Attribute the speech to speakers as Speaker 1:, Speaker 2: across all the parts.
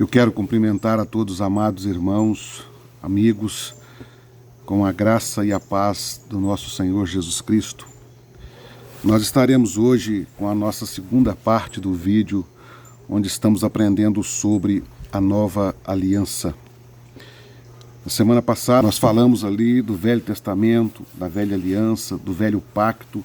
Speaker 1: Eu quero cumprimentar a todos os amados irmãos, amigos, com a graça e a paz do nosso Senhor Jesus Cristo. Nós estaremos hoje com a nossa segunda parte do vídeo, onde estamos aprendendo sobre a nova aliança. Na semana passada nós falamos ali do Velho Testamento, da Velha Aliança, do Velho Pacto,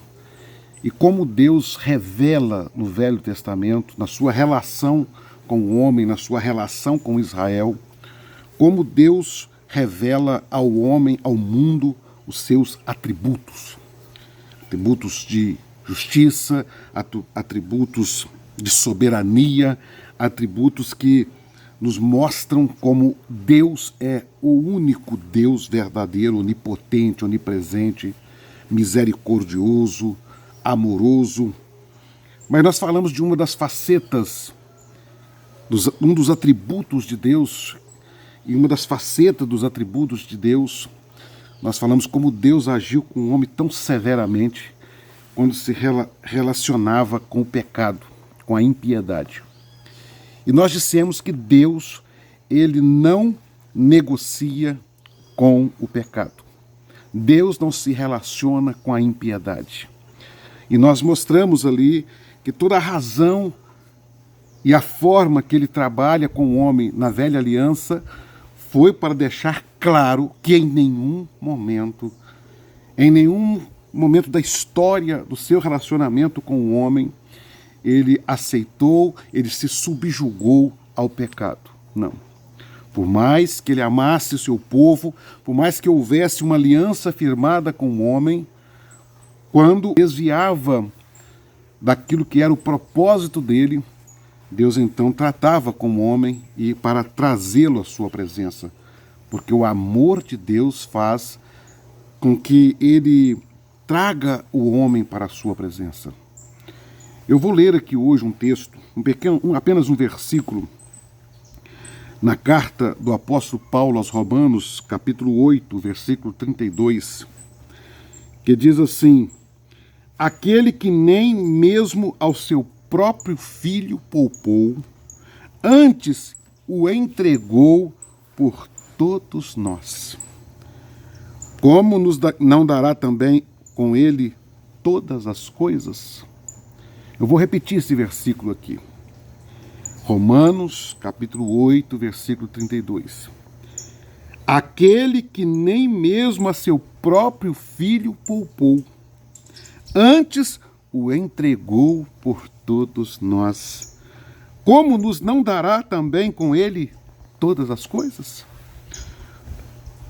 Speaker 1: e como Deus revela no Velho Testamento, na sua relação com o homem, na sua relação com Israel, como Deus revela ao homem, ao mundo, os seus atributos. Atributos de justiça, atributos de soberania, atributos que nos mostram como Deus é o único Deus verdadeiro, onipotente, onipresente, misericordioso, amoroso. Mas nós falamos de uma das facetas, um dos atributos de Deus, e uma das facetas dos atributos de Deus, nós falamos como Deus agiu com o homem tão severamente quando se relacionava com o pecado, com a impiedade. E nós dissemos que Deus, ele não negocia com o pecado. Deus não se relaciona com a impiedade. E nós mostramos ali que toda a razão e a forma que ele trabalha com o homem na velha aliança foi para deixar claro que em nenhum momento da história do seu relacionamento com o homem, ele aceitou, ele se subjugou ao pecado. Não. Por mais que ele amasse o seu povo, por mais que houvesse uma aliança firmada com o homem, quando desviava daquilo que era o propósito dele, Deus então tratava com o homem e para trazê-lo à sua presença. Porque o amor de Deus faz com que ele traga o homem para a sua presença. Eu vou ler aqui hoje um texto, apenas um versículo, na carta do apóstolo Paulo aos Romanos, capítulo 8, versículo 32, que diz assim: aquele que nem mesmo ao seu próprio filho poupou, antes o entregou por todos nós. Como não dará também com ele todas as coisas? Eu vou repetir esse versículo aqui. Romanos, capítulo 8, versículo 32. Aquele que nem mesmo a seu próprio filho poupou, antes o entregou por todos nós. Como nos não dará também com ele todas as coisas?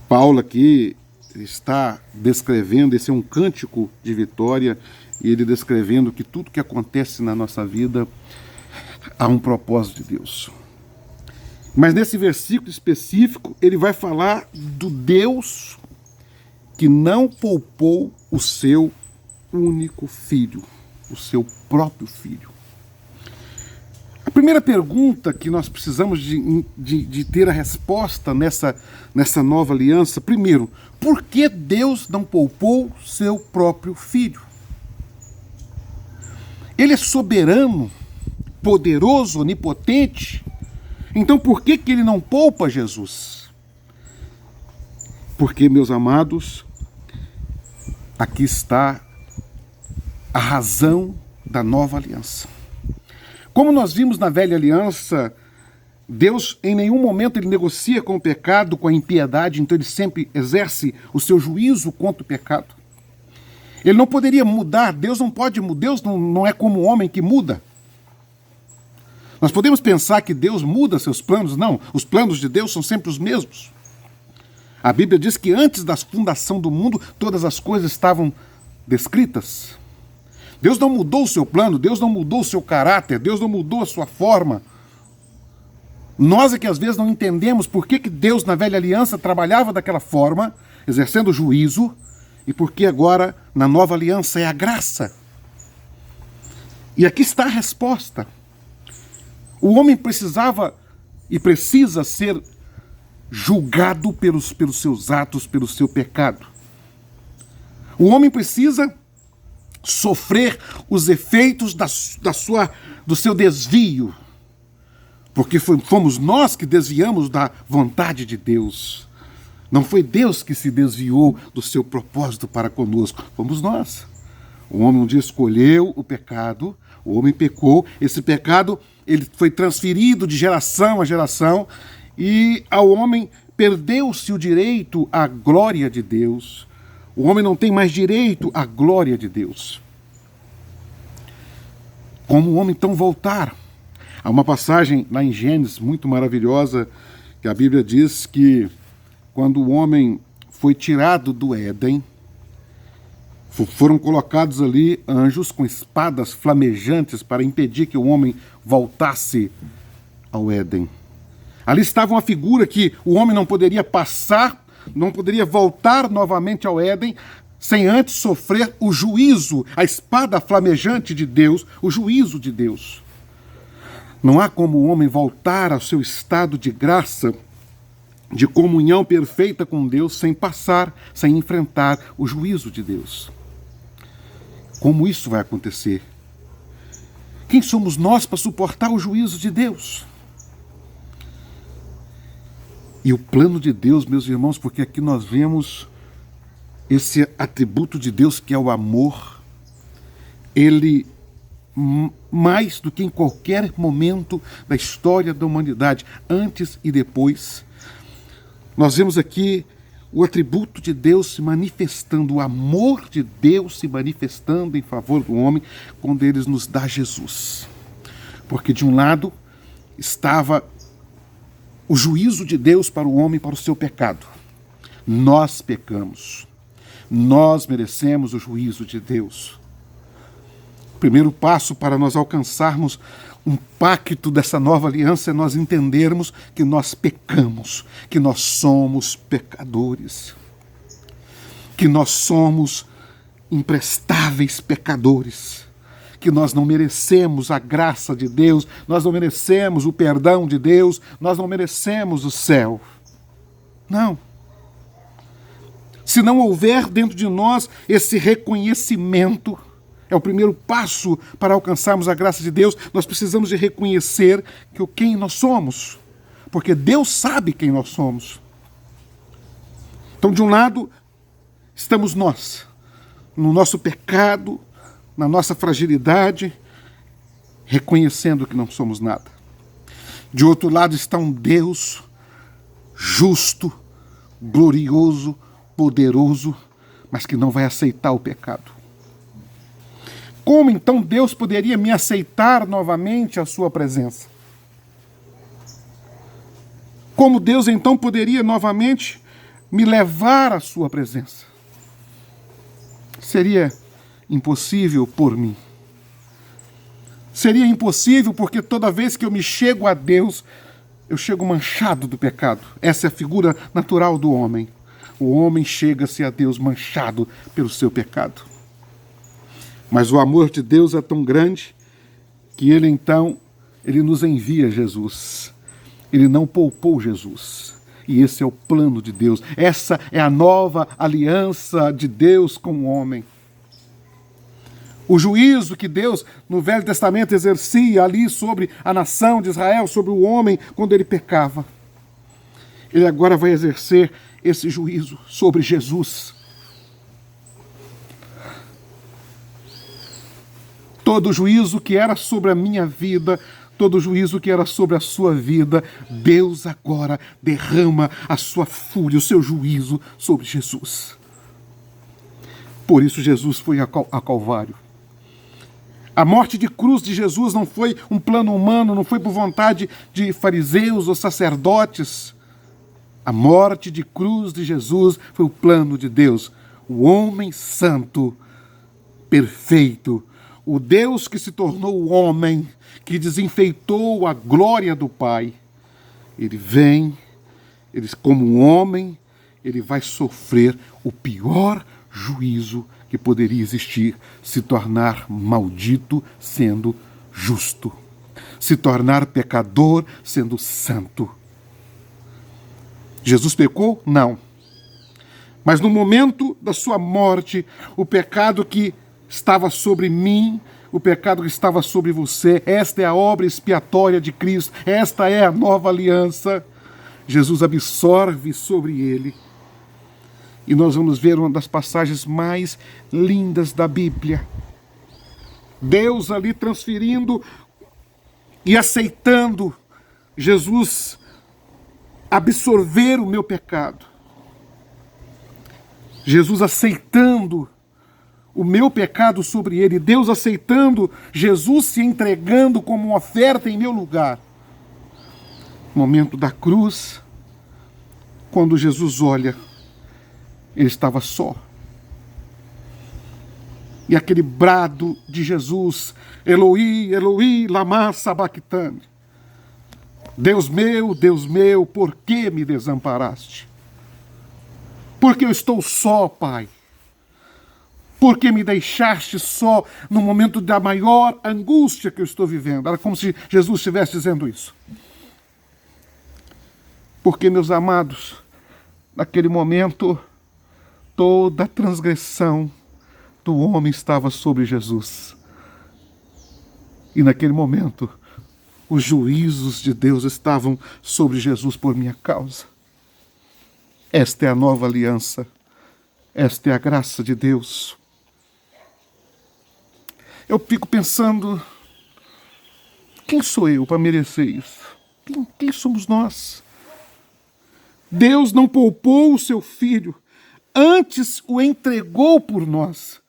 Speaker 1: Paulo aqui está descrevendo, esse é um cântico de vitória, e ele descrevendo que tudo que acontece na nossa vida há um propósito de Deus. Mas nesse versículo específico, ele vai falar do Deus que não poupou o seu único filho, o seu próprio filho. A primeira pergunta que nós precisamos de ter a resposta nessa nova aliança, primeiro, por que Deus não poupou seu próprio filho? Ele é soberano, poderoso, onipotente. Então por que ele não poupa Jesus? Porque, meus amados, aqui está a razão da nova aliança. Como nós vimos na velha aliança, Deus em nenhum momento ele negocia com o pecado, com a impiedade, então ele sempre exerce o seu juízo contra o pecado. Ele não poderia mudar, Deus não pode mudar, Deus não é como o homem que muda. Nós podemos pensar que Deus muda seus planos, não, os planos de Deus são sempre os mesmos. A Bíblia diz que antes da fundação do mundo, todas as coisas estavam descritas. Deus não mudou o seu plano, Deus não mudou o seu caráter, Deus não mudou a sua forma. Nós é que às vezes não entendemos por que Deus na velha aliança trabalhava daquela forma, exercendo juízo, e por que agora na nova aliança é a graça. E aqui está a resposta. O homem precisava e precisa ser julgado pelos seus atos, pelo seu pecado. O homem precisa sofrer os efeitos do seu desvio. Porque fomos nós que desviamos da vontade de Deus. Não foi Deus que se desviou do seu propósito para conosco, fomos nós. O homem um dia escolheu o pecado, o homem pecou, esse pecado ele foi transferido de geração a geração e ao homem perdeu-se o direito à glória de Deus. O homem não tem mais direito à glória de Deus. Como o homem então voltar? Há uma passagem lá em Gênesis muito maravilhosa que a Bíblia diz que quando o homem foi tirado do Éden, foram colocados ali anjos com espadas flamejantes para impedir que o homem voltasse ao Éden. Ali estava uma figura que o homem não poderia passar, não poderia voltar novamente ao Éden sem antes sofrer o juízo, a espada flamejante de Deus, o juízo de Deus. Não há como o homem voltar ao seu estado de graça, de comunhão perfeita com Deus, sem passar, sem enfrentar o juízo de Deus. Como isso vai acontecer? Quem somos nós para suportar o juízo de Deus? E o plano de Deus, meus irmãos, porque aqui nós vemos esse atributo de Deus que é o amor, ele, mais do que em qualquer momento da história da humanidade, antes e depois, nós vemos aqui o atributo de Deus se manifestando, o amor de Deus se manifestando em favor do homem, quando ele nos dá Jesus. Porque de um lado estava o juízo de Deus para o homem, para o seu pecado. Nós pecamos. Nós merecemos o juízo de Deus. O primeiro passo para nós alcançarmos um pacto dessa nova aliança é nós entendermos que nós pecamos, que nós somos pecadores, que nós somos imprestáveis pecadores, que nós não merecemos a graça de Deus, nós não merecemos o perdão de Deus, nós não merecemos o céu. Não. Se não houver dentro de nós esse reconhecimento, é o primeiro passo para alcançarmos a graça de Deus, nós precisamos de reconhecer quem nós somos, porque Deus sabe quem nós somos. Então, de um lado, estamos nós, no nosso pecado, na nossa fragilidade, reconhecendo que não somos nada. De outro lado está um Deus justo, glorioso, poderoso, mas que não vai aceitar o pecado. Como então Deus poderia me aceitar novamente à sua presença? Como Deus então poderia novamente me levar à sua presença? Seria impossível por mim. Seria impossível porque toda vez que eu me chego a Deus, eu chego manchado do pecado. Essa é a figura natural do homem. O homem chega-se a Deus manchado pelo seu pecado. Mas o amor de Deus é tão grande que ele nos envia Jesus. Ele não poupou Jesus. E esse é o plano de Deus. Essa é a nova aliança de Deus com o homem. O juízo que Deus, no Velho Testamento, exercia ali sobre a nação de Israel, sobre o homem, quando ele pecava. Ele agora vai exercer esse juízo sobre Jesus. Todo juízo que era sobre a minha vida, todo juízo que era sobre a sua vida, Deus agora derrama a sua fúria, o seu juízo sobre Jesus. Por isso Jesus foi a Calvário. A morte de cruz de Jesus não foi um plano humano, não foi por vontade de fariseus ou sacerdotes. A morte de cruz de Jesus foi o plano de Deus. O homem santo, perfeito, o Deus que se tornou homem, que desenfeitou a glória do Pai. Ele vem, como um homem, ele vai sofrer o pior juízo que poderia existir, se tornar maldito sendo justo, se tornar pecador sendo santo. Jesus pecou? Não. Mas no momento da sua morte, o pecado que estava sobre mim, o pecado que estava sobre você. Esta é a obra expiatória de Cristo. Esta é a nova aliança. Jesus absorve sobre ele. E nós vamos ver uma das passagens mais lindas da Bíblia. Deus ali transferindo e aceitando Jesus absorver o meu pecado. Jesus aceitando o meu pecado sobre ele. Deus aceitando Jesus se entregando como uma oferta em meu lugar. Momento da cruz, quando Jesus olha, ele estava só. E aquele brado de Jesus, Eloi, Eloi, lama sabachthani. Deus meu, por que me desamparaste? Porque eu estou só, Pai. Porque me deixaste só no momento da maior angústia que eu estou vivendo. Era como se Jesus estivesse dizendo isso. Porque, meus amados, naquele momento, toda a transgressão do homem estava sobre Jesus. E naquele momento, os juízos de Deus estavam sobre Jesus por minha causa. Esta é a nova aliança. Esta é a graça de Deus. Eu fico pensando, quem sou eu para merecer isso? Quem somos nós? Deus não poupou o seu Filho, antes o entregou por nós.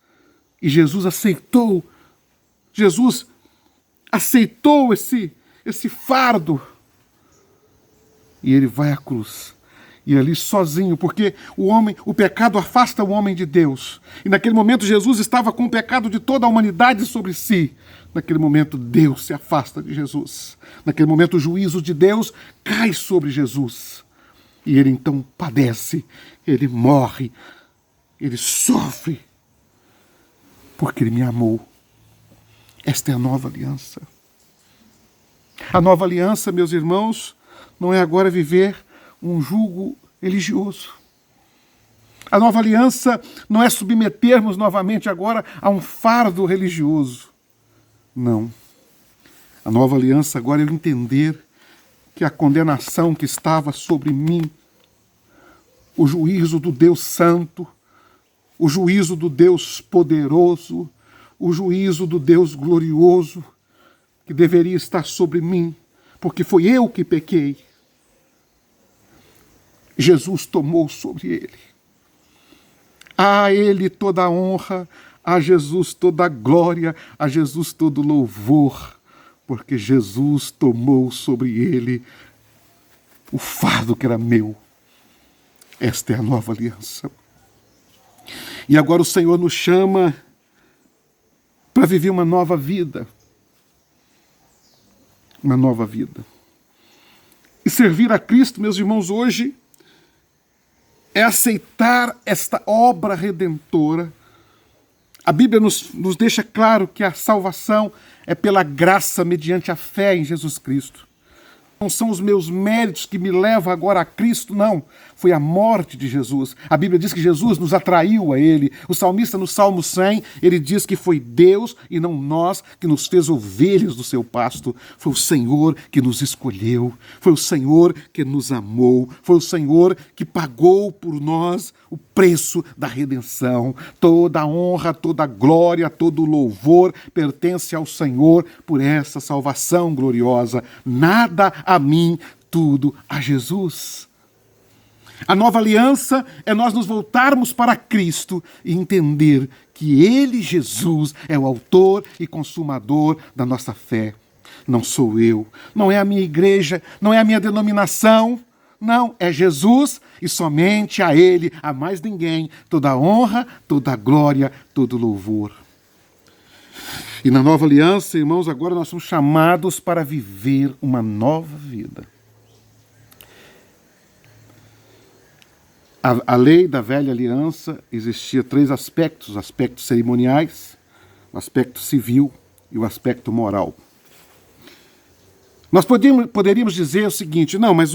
Speaker 1: E Jesus aceitou esse fardo. E ele vai à cruz. E ali sozinho, porque o pecado afasta o homem de Deus. E naquele momento Jesus estava com o pecado de toda a humanidade sobre si. Naquele momento Deus se afasta de Jesus. Naquele momento o juízo de Deus cai sobre Jesus. E ele então padece, ele morre, ele sofre, porque ele me amou. Esta é a nova aliança. A nova aliança, meus irmãos, não é agora viver um jugo religioso. A nova aliança não é submetermos novamente agora a um fardo religioso. Não. A nova aliança agora é eu entender que a condenação que estava sobre mim, o juízo do Deus Santo, o juízo do Deus poderoso, o juízo do Deus glorioso, que deveria estar sobre mim, porque foi eu que pequei. Jesus tomou sobre ele. A ele toda a honra, a Jesus toda a glória, a Jesus todo louvor, porque Jesus tomou sobre ele o fardo que era meu. Esta é a nova aliança. E agora o Senhor nos chama para viver uma nova vida. Uma nova vida. E servir a Cristo, meus irmãos, hoje é aceitar esta obra redentora. A Bíblia nos deixa claro que a salvação é pela graça mediante a fé em Jesus Cristo. Não são os meus méritos que me levam agora a Cristo, não. Foi a morte de Jesus. A Bíblia diz que Jesus nos atraiu a Ele. O salmista no Salmo 100, ele diz que foi Deus e não nós que nos fez ovelhas do seu pasto. Foi o Senhor que nos escolheu. Foi o Senhor que nos amou. Foi o Senhor que pagou por nós o preço da redenção. Toda a honra, toda a glória, todo o louvor pertence ao Senhor por essa salvação gloriosa. Nada a mim, tudo a Jesus. A nova aliança é nós nos voltarmos para Cristo e entender que Ele, Jesus, é o autor e consumador da nossa fé. Não sou eu, não é a minha igreja, não é a minha denominação, não, é Jesus e somente a Ele, a mais ninguém, toda a honra, toda a glória, todo o louvor. E na nova aliança, irmãos, agora nós somos chamados para viver uma nova vida. A lei da velha aliança existia 3 aspectos: aspectos cerimoniais, o aspecto civil e o aspecto moral. Nós poderíamos dizer o seguinte: não, mas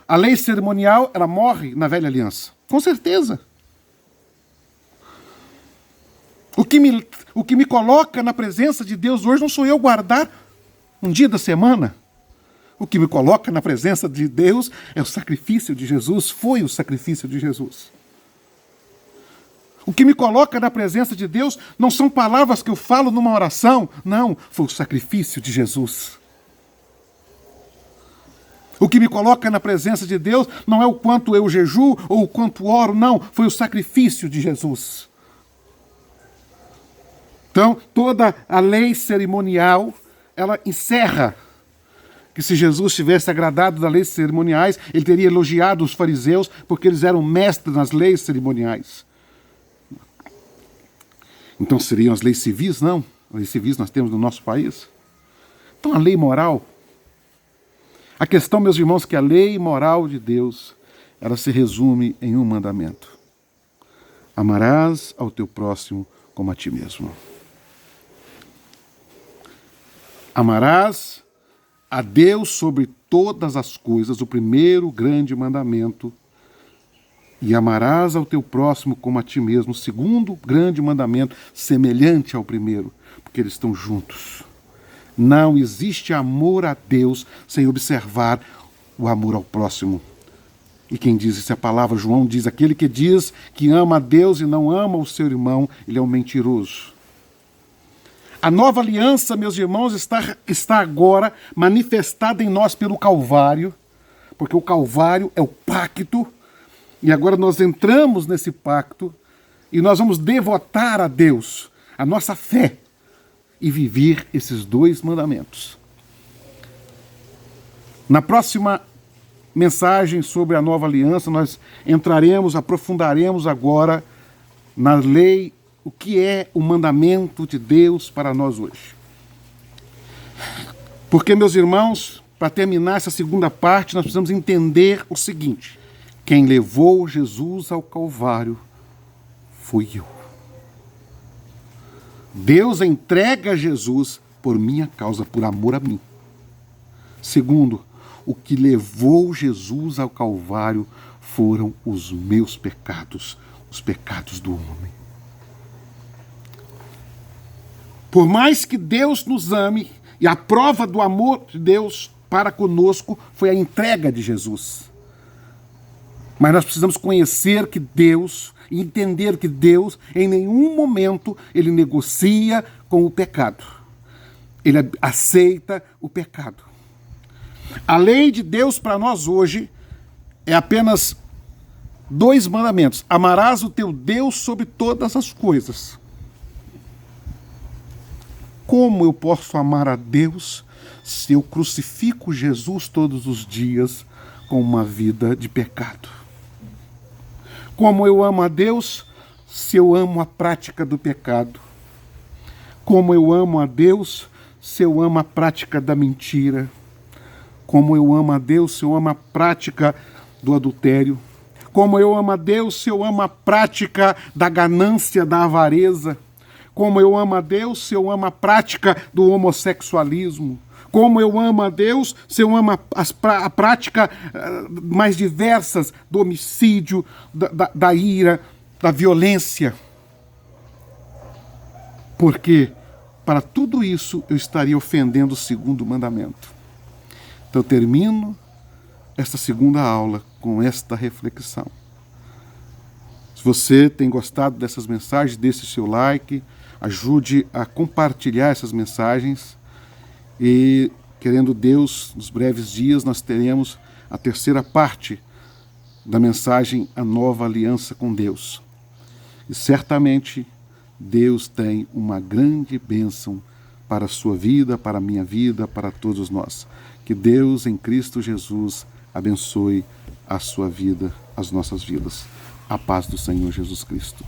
Speaker 1: a lei cerimonial, ela morre na velha aliança. Com certeza. O que me coloca na presença de Deus hoje não sou eu guardar um dia da semana. O que me coloca na presença de Deus é o sacrifício de Jesus, foi o sacrifício de Jesus. O que me coloca na presença de Deus não são palavras que eu falo numa oração, não, foi o sacrifício de Jesus. O que me coloca na presença de Deus não é o quanto eu jejuo ou o quanto oro, não, foi o sacrifício de Jesus. Então, toda a lei cerimonial, ela encerra que se Jesus tivesse agradado das leis cerimoniais, ele teria elogiado os fariseus, porque eles eram mestres nas leis cerimoniais. Então seriam as leis civis? Não. As leis civis nós temos no nosso país. Então a lei moral. A questão, meus irmãos, é que a lei moral de Deus, ela se resume em um mandamento. Amarás ao teu próximo como a ti mesmo. Amarás a Deus sobre todas as coisas, o primeiro grande mandamento, e amarás ao teu próximo como a ti mesmo, o segundo grande mandamento, semelhante ao primeiro, porque eles estão juntos. Não existe amor a Deus sem observar o amor ao próximo. E quem diz isso é a palavra, João diz, aquele que diz que ama a Deus e não ama o seu irmão, ele é um mentiroso. A nova aliança, meus irmãos, está agora manifestada em nós pelo Calvário, porque o Calvário é o pacto, e agora nós entramos nesse pacto, e nós vamos devotar a Deus a nossa fé e viver esses dois mandamentos. Na próxima mensagem sobre a nova aliança, nós aprofundaremos agora na lei, o que é o mandamento de Deus para nós hoje. Porque, meus irmãos, para terminar essa segunda parte, nós precisamos entender o seguinte: quem levou Jesus ao Calvário fui eu. Deus entrega Jesus por minha causa, por amor a mim. Segundo, o que levou Jesus ao Calvário foram os meus pecados, os pecados do homem. Por mais que Deus nos ame, e a prova do amor de Deus para conosco foi a entrega de Jesus. Mas nós precisamos conhecer que Deus, e entender que Deus, em nenhum momento, ele negocia com o pecado. Ele aceita o pecado. A lei de Deus para nós hoje é apenas 2 mandamentos. Amarás o teu Deus sobre todas as coisas. Como eu posso amar a Deus se eu crucifico Jesus todos os dias com uma vida de pecado? Como eu amo a Deus se eu amo a prática do pecado? Como eu amo a Deus se eu amo a prática da mentira? Como eu amo a Deus se eu amo a prática do adultério? Como eu amo a Deus se eu amo a prática da ganância, da avareza? Como eu amo a Deus se eu amo a prática do homossexualismo? Como eu amo a Deus se eu amo a prática mais diversas do homicídio, da ira, da violência? Porque para tudo isso eu estaria ofendendo o segundo mandamento. Então eu termino esta segunda aula com esta reflexão. Se você tem gostado dessas mensagens, deixe seu like, ajude a compartilhar essas mensagens e, querendo Deus, nos breves dias nós teremos a terceira parte da mensagem A Nova Aliança com Deus. E certamente Deus tem uma grande bênção para a sua vida, para a minha vida, para todos nós. Que Deus em Cristo Jesus abençoe a sua vida, as nossas vidas. A paz do Senhor Jesus Cristo.